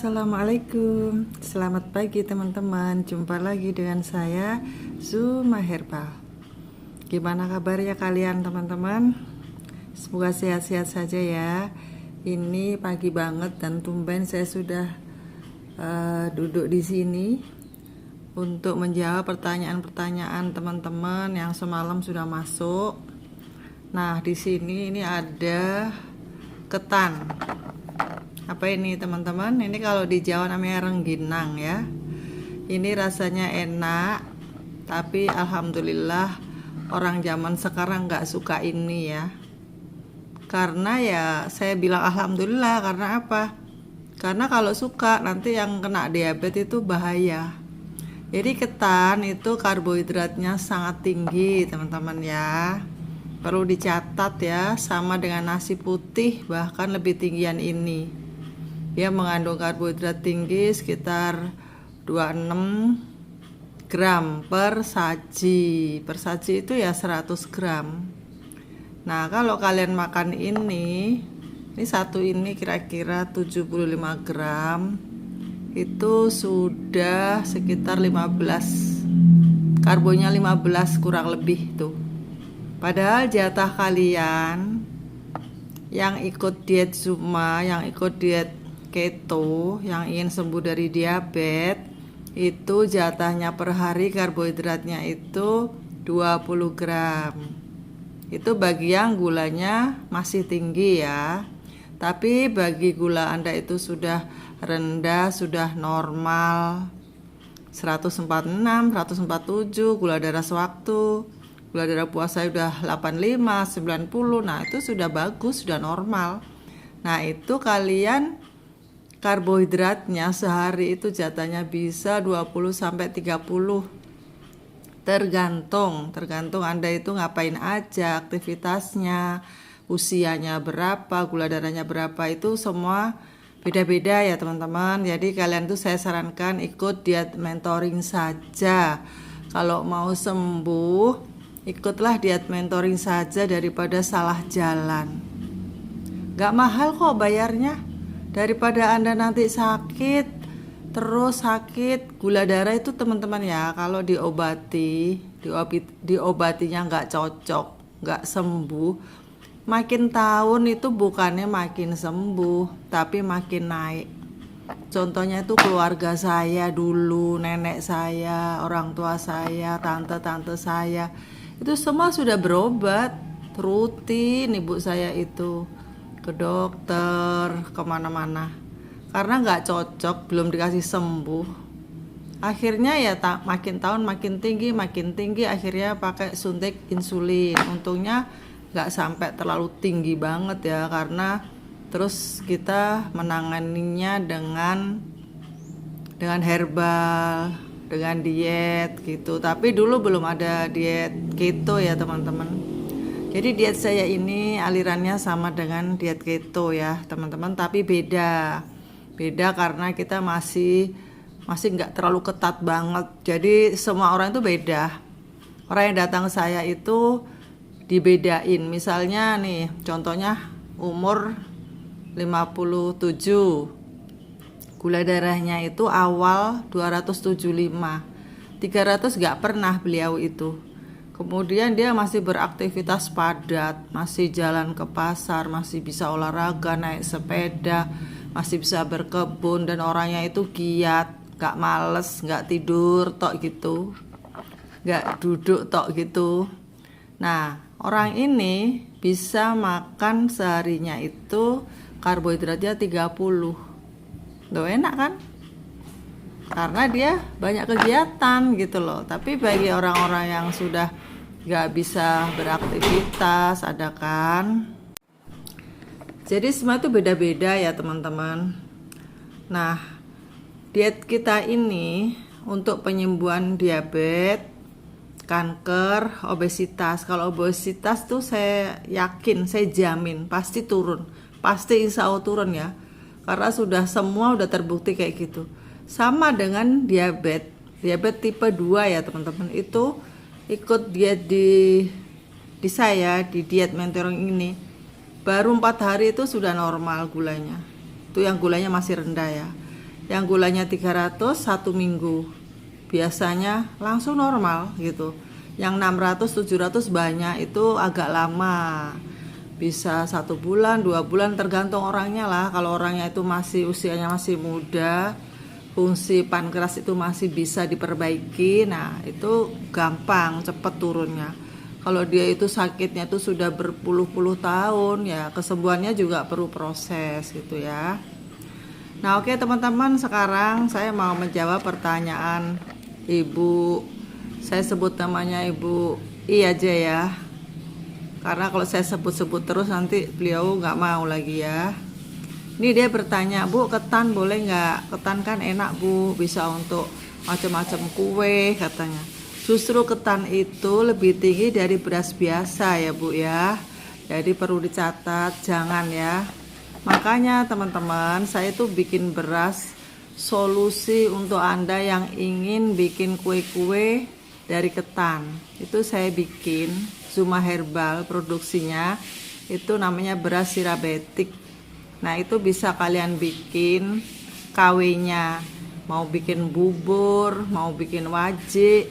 Assalamualaikum, selamat pagi teman-teman. Jumpa lagi dengan saya Zuma Herbal. Gimana kabarnya kalian teman-teman? Semoga sehat-sehat saja ya. Ini pagi banget dan tumben saya sudah duduk di sini untuk menjawab pertanyaan-pertanyaan teman-teman yang semalam sudah masuk. Nah, di sini ini ada ketan. Apa ini teman-teman? Ini kalau di Jawa namanya rengginang ya. Ini rasanya enak, tapi alhamdulillah orang zaman sekarang nggak suka ini ya. Karena ya saya bilang alhamdulillah karena apa? Karena kalau suka nanti yang kena diabetes itu bahaya. Jadi ketan itu karbohidratnya sangat tinggi teman-teman ya. Perlu dicatat ya, sama dengan nasi putih bahkan lebih tinggian ini. Dia mengandung karbohidrat tinggi sekitar 26 gram per saji. Per saji itu ya 100 gram. Nah, kalau kalian makan ini satu ini kira-kira 75 gram. Itu sudah sekitar 15. Karbonya 15 kurang lebih tuh. Padahal jatah kalian yang ikut diet Zuma, yang ikut diet keto, yang ingin sembuh dari diabetes, itu jatahnya per hari karbohidratnya itu 20 gram. Itu bagi yang gulanya masih tinggi ya. Tapi bagi gula Anda itu sudah rendah, sudah normal 146, 147, gula darah sewaktu, gula darah puasa udah 85, 90. Nah, itu sudah bagus, sudah normal. Nah, itu kalian karbohidratnya sehari itu jatahnya bisa 20 sampai 30. Tergantung Anda itu ngapain aja, aktivitasnya, usianya berapa, gula darahnya berapa, itu semua beda-beda ya teman-teman. Jadi kalian tuh saya sarankan ikut diet mentoring saja. Kalau mau sembuh, ikutlah diet mentoring saja daripada salah jalan. Gak mahal kok bayarnya. Daripada Anda nanti sakit, terus sakit gula darah itu teman-teman ya, kalau diobatinya nggak cocok, nggak sembuh, makin tahun itu bukannya makin sembuh, tapi makin naik. Contohnya itu keluarga saya dulu, nenek saya, orang tua saya, tante-tante saya, itu semua sudah berobat rutin. Ibu saya itu ke dokter, kemana-mana, karena nggak cocok, belum dikasih sembuh. Akhirnya ya makin tahun makin tinggi, akhirnya pakai suntik insulin. Untungnya nggak sampai terlalu tinggi banget ya, karena terus kita menanganinya dengan herbal, dengan diet gitu. Tapi dulu belum ada diet keto ya teman-teman. Jadi diet saya ini alirannya sama dengan diet keto ya teman-teman, tapi beda karena kita masih nggak terlalu ketat banget. Jadi semua orang itu beda. Orang yang datang saya itu dibedain. Misalnya nih, contohnya umur 57, gula darahnya itu awal 275, 300 nggak pernah beliau itu. Kemudian dia masih beraktivitas padat, masih jalan ke pasar, masih bisa olahraga, naik sepeda, masih bisa berkebun, dan orangnya itu giat, gak males, gak tidur tok gitu, gak duduk tok gitu. Nah, orang ini bisa makan seharinya itu karbohidratnya 30. Tuh enak kan? Karena dia banyak kegiatan gitu loh. Tapi bagi orang-orang yang sudah gak bisa beraktivitas, ada kan? Jadi semua itu beda-beda ya teman-teman. Nah, diet kita ini untuk penyembuhan diabetes, kanker, obesitas. Kalau obesitas tuh saya yakin, saya jamin pasti turun. Pasti insya Allah turun ya. Karena semua udah terbukti kayak gitu. Sama dengan diabetes tipe 2 ya teman-teman. Itu ikut diet di saya, di diet mentoring ini, baru 4 hari itu sudah normal gulanya. Itu yang gulanya masih rendah ya. Yang gulanya 300 1 minggu. Biasanya langsung normal gitu. Yang 600 700 banyak, itu agak lama. Bisa 1 bulan 2 bulan tergantung orangnya lah. Kalau orangnya itu masih usianya masih muda, fungsi pankreas itu masih bisa diperbaiki, nah itu gampang cepet turunnya. Kalau dia itu sakitnya itu sudah berpuluh-puluh tahun, ya kesembuhannya juga perlu proses gitu ya. Nah oke teman-teman, sekarang saya mau menjawab pertanyaan Ibu, saya sebut namanya Ibu I aja ya, karena kalau saya sebut-sebut terus nanti beliau nggak mau lagi ya. Ini dia bertanya, Bu, ketan boleh nggak? Ketan kan enak Bu, bisa untuk macam-macam kue katanya. Justru ketan itu lebih tinggi dari beras biasa ya Bu ya. Jadi perlu dicatat, jangan ya. Makanya teman-teman, saya tuh bikin beras solusi untuk Anda yang ingin bikin kue-kue dari ketan. Itu saya bikin Zuma Herbal, produksinya itu namanya beras sirabetik. Nah itu bisa kalian bikin KW-nya, mau bikin bubur, mau bikin wajik,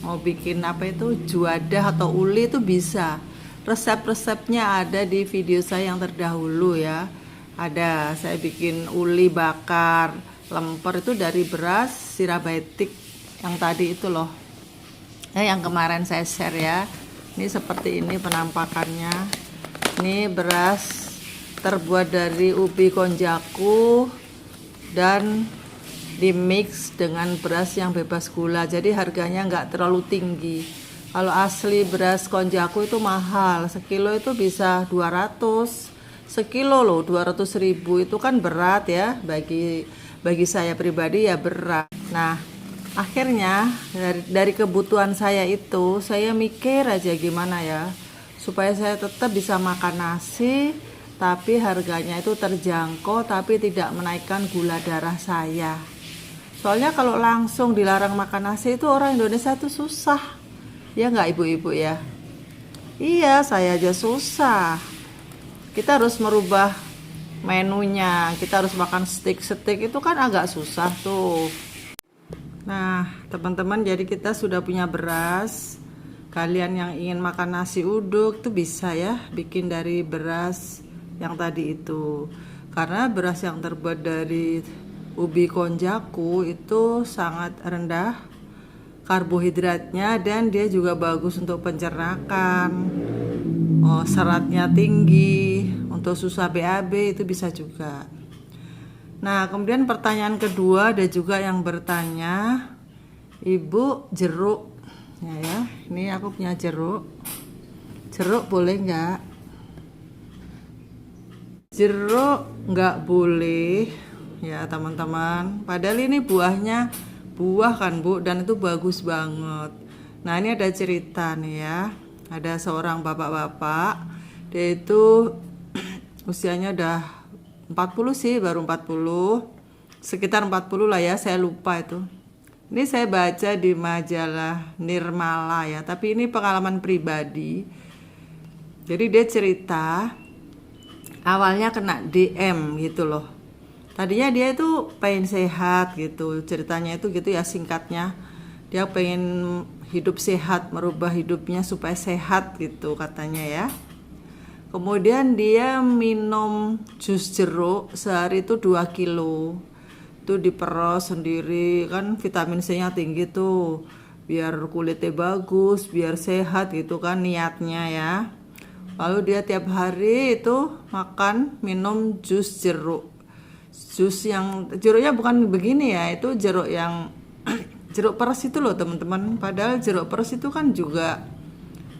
mau bikin apa itu juadah atau uli, itu bisa. Resep-resepnya ada di video saya yang terdahulu ya. Ada, saya bikin uli bakar lemper itu dari beras sirabetik yang tadi itu loh. Yang kemarin saya share ya. Ini seperti ini penampakannya. Ini beras terbuat dari ubi konjaku dan dimix dengan beras yang bebas gula, jadi harganya nggak terlalu tinggi. Kalau asli beras konjaku itu mahal, sekilo itu bisa 200, sekilo loh 200.000, itu kan berat ya, bagi saya pribadi ya berat. Nah akhirnya dari kebutuhan saya itu, saya mikir aja gimana ya supaya saya tetap bisa makan nasi tapi harganya itu terjangkau, tapi tidak menaikkan gula darah saya. Soalnya kalau langsung dilarang makan nasi itu orang Indonesia itu susah. Ya nggak ibu-ibu ya? Iya, saya aja susah. Kita harus merubah menunya. Kita harus makan steak itu kan agak susah tuh. Nah, teman-teman, jadi kita sudah punya beras. Kalian yang ingin makan nasi uduk tuh bisa ya bikin dari beras yang tadi itu, karena beras yang terbuat dari ubi konjaku itu sangat rendah karbohidratnya dan dia juga bagus untuk pencernaan. Seratnya tinggi, untuk susah BAB itu bisa juga. Nah kemudian pertanyaan kedua, ada juga yang bertanya, Ibu, jeruk ya, ini aku punya jeruk boleh nggak? Jeruk nggak boleh ya teman-teman, padahal ini buahnya buah kan Bu, dan itu bagus banget. Nah ini ada cerita nih ya, ada seorang bapak-bapak, dia itu usianya udah 40 sih, baru 40, sekitar 40 lah ya, saya lupa itu. Ini saya baca di majalah Nirmala ya, tapi ini pengalaman pribadi. Jadi dia cerita awalnya kena DM gitu loh. Tadinya dia itu pengen sehat gitu, ceritanya itu gitu ya singkatnya. Dia pengen hidup sehat, merubah hidupnya supaya sehat gitu katanya ya. Kemudian dia minum jus jeruk sehari itu 2 kilo. Itu diperas sendiri, kan vitamin C-nya tinggi tuh. Biar kulitnya bagus, biar sehat gitu kan niatnya ya. Lalu dia tiap hari itu makan minum jus jeruk. Jus yang jeruknya bukan begini ya, itu jeruk yang jeruk peres itu loh teman-teman. Padahal jeruk peres itu kan juga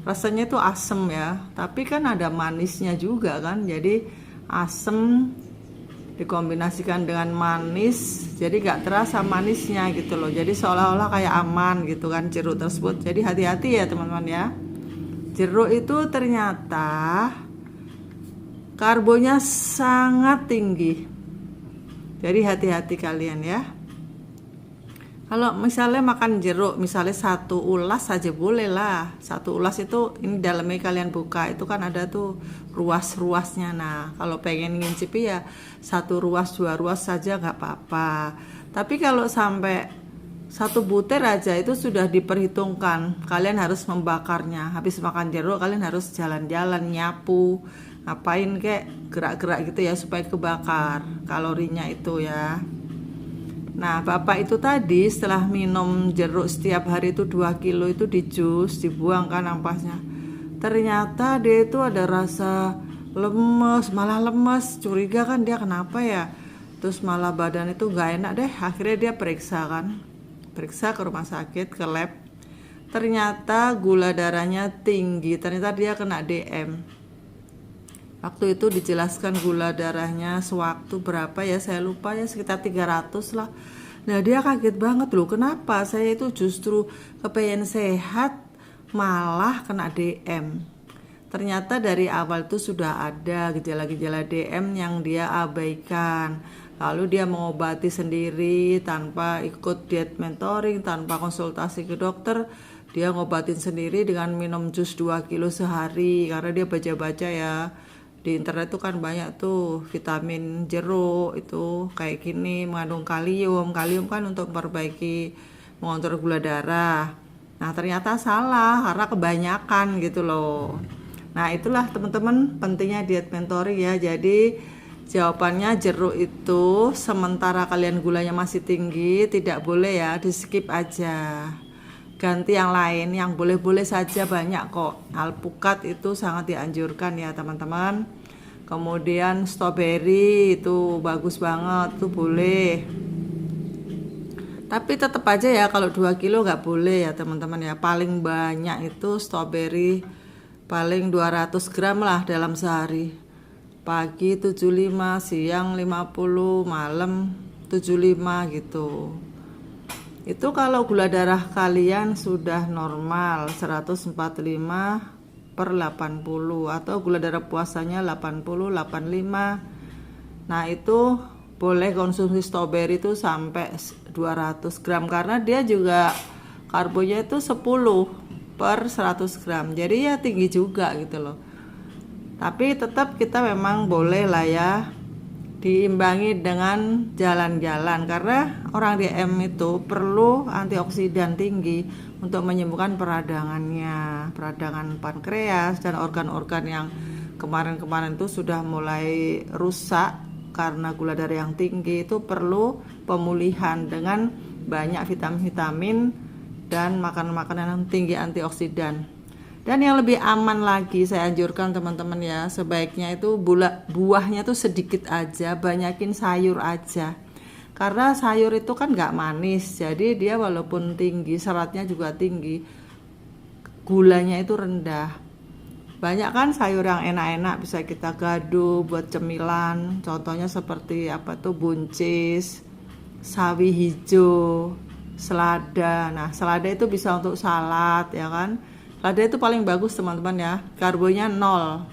rasanya itu asem ya, tapi kan ada manisnya juga kan. Jadi asem dikombinasikan dengan manis, jadi gak terasa manisnya gitu loh. Jadi seolah-olah kayak aman gitu kan jeruk tersebut. Jadi hati-hati ya teman-teman ya. Jeruk itu ternyata karbonya sangat tinggi. Jadi hati-hati kalian ya. Kalau misalnya makan jeruk, misalnya satu ulas saja boleh lah. Satu ulas itu, ini dalamnya kalian buka, itu kan ada tuh ruas-ruasnya. Nah, kalau pengen ngincipi ya satu ruas, dua ruas saja nggak apa-apa. Tapi kalau sampai satu butir aja itu sudah diperhitungkan. Kalian harus membakarnya. Habis makan jeruk, kalian harus jalan-jalan, nyapu, ngapain kek, gerak-gerak gitu ya supaya kebakar kalorinya itu ya. Nah, bapak itu tadi setelah minum jeruk setiap hari itu 2 kilo itu di jus, dibuang kan ampasnya. Ternyata dia itu ada rasa lemes, malah lemes. Curiga kan dia kenapa ya. Terus malah badan itu gak enak deh. Akhirnya dia periksa kan. Periksa ke rumah sakit, ke lab. Ternyata gula darahnya tinggi. Ternyata dia kena DM. Waktu itu dijelaskan gula darahnya sewaktu berapa ya, saya lupa ya, sekitar 300 lah. Nah dia kaget banget loh, kenapa saya itu justru kepengen sehat malah kena DM. Ternyata dari awal itu sudah ada gejala-gejala DM yang dia abaikan. Lalu dia mengobati sendiri tanpa ikut diet mentoring, tanpa konsultasi ke dokter. Dia ngobatin sendiri dengan minum jus 2 kilo sehari, karena dia baca-baca ya. Di internet tuh kan banyak tuh vitamin jeruk itu kayak gini mengandung kalium. Kalium kan untuk memperbaiki, mengontrol gula darah. Nah ternyata salah karena kebanyakan gitu loh. Nah itulah teman-teman pentingnya diet mentoring ya. Jadi jawabannya jeruk itu sementara kalian gulanya masih tinggi tidak boleh ya, di skip aja. Ganti yang lain, yang boleh-boleh saja banyak kok. Alpukat itu sangat dianjurkan ya teman-teman. Kemudian strawberry itu bagus banget, tuh boleh. Tapi tetap aja ya kalau 2 kilo nggak boleh ya teman-teman ya. Paling banyak itu strawberry paling 200 gram lah dalam sehari. Pagi 75, siang 50, malam 75 gitu. Itu kalau gula darah kalian sudah normal 145 per 80 atau gula darah puasanya 80, 85. Nah itu boleh konsumsi strawberry itu sampai 200 gram karena dia juga karbonya itu 10 per 100 gram. Jadi ya tinggi juga gitu loh. Tapi tetap kita memang boleh lah ya diimbangi dengan jalan-jalan karena orang DM itu perlu antioksidan tinggi untuk menyembuhkan peradangannya, peradangan pankreas dan organ-organ yang kemarin-kemarin itu sudah mulai rusak karena gula darah yang tinggi. Itu perlu pemulihan dengan banyak vitamin-vitamin dan makanan-makanan yang tinggi antioksidan. Dan yang lebih aman lagi saya anjurkan teman-teman ya, sebaiknya itu buahnya tuh sedikit aja, banyakin sayur aja. Karena sayur itu kan nggak manis, jadi dia walaupun tinggi, seratnya juga tinggi, gulanya itu rendah. Banyak kan sayur yang enak-enak bisa kita gado buat cemilan, contohnya seperti apa tuh buncis, sawi hijau, selada. Nah selada itu bisa untuk salad ya kan. Selada itu paling bagus teman-teman ya, karbonya 0.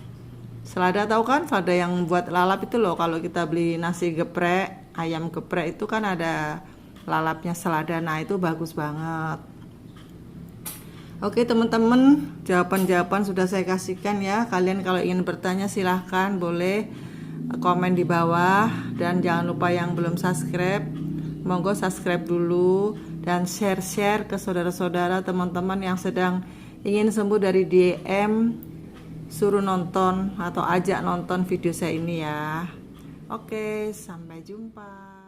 Selada tahu kan, selada yang buat lalap itu loh, kalau kita beli nasi geprek, ayam geprek itu kan ada lalapnya selada, nah itu bagus banget. Oke teman-teman, jawaban-jawaban sudah saya kasihkan ya. Kalian kalau ingin bertanya silahkan boleh komen di bawah. Dan jangan lupa yang belum subscribe, monggo subscribe dulu. Dan share-share ke saudara-saudara teman-teman yang sedang ingin sembuh dari DM, suruh nonton atau ajak nonton video saya ini ya. Oke, sampai jumpa.